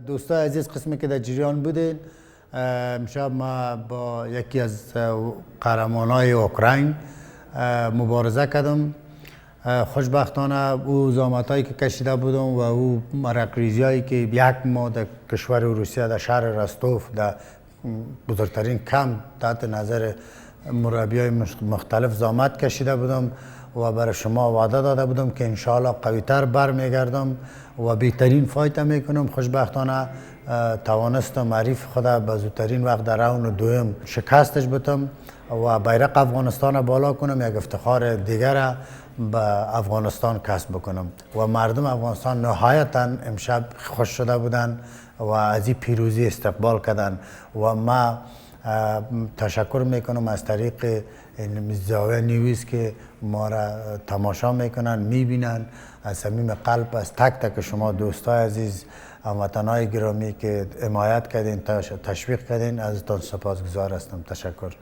دوستای عزیز، قسمی که در جریان بودین، امشب ما با یکی از قهرمانای اوکراین مبارزه کردم. خوشبختانه او زحمتایی که کشیده بودم و او مرقریزی هایی که یک ماه در کشور روسیه در شهر رستوف در بزرگترین کمپ تحت نظر مربی های مختلف زحمت کشیده بودم و برای شما وعده داده بودم که انشاءالله قویتر برمیگردم و بهترین فایت میکنم. خوشبختانه توانستم حریف خدا به زودترین وقت در راوند دوم شکستش بدم و بیرق افغانستان بالا کنم، یک افتخار دیگر به افغانستان کسب بکنم و مردم افغانستان نهایتا امشب خوش شده بودن و از این پیروزی استقبال کردن و ما تشکر میکنم از طریق زاویه نیوز که ما را تماشا میکنن، میبینن. از صمیم قلب از تک تک شما دوستای عزیز، هموطنای گرامی که حمایت کردین، تشویق کردین، ازتان سپاسگزار هستم. تشکر.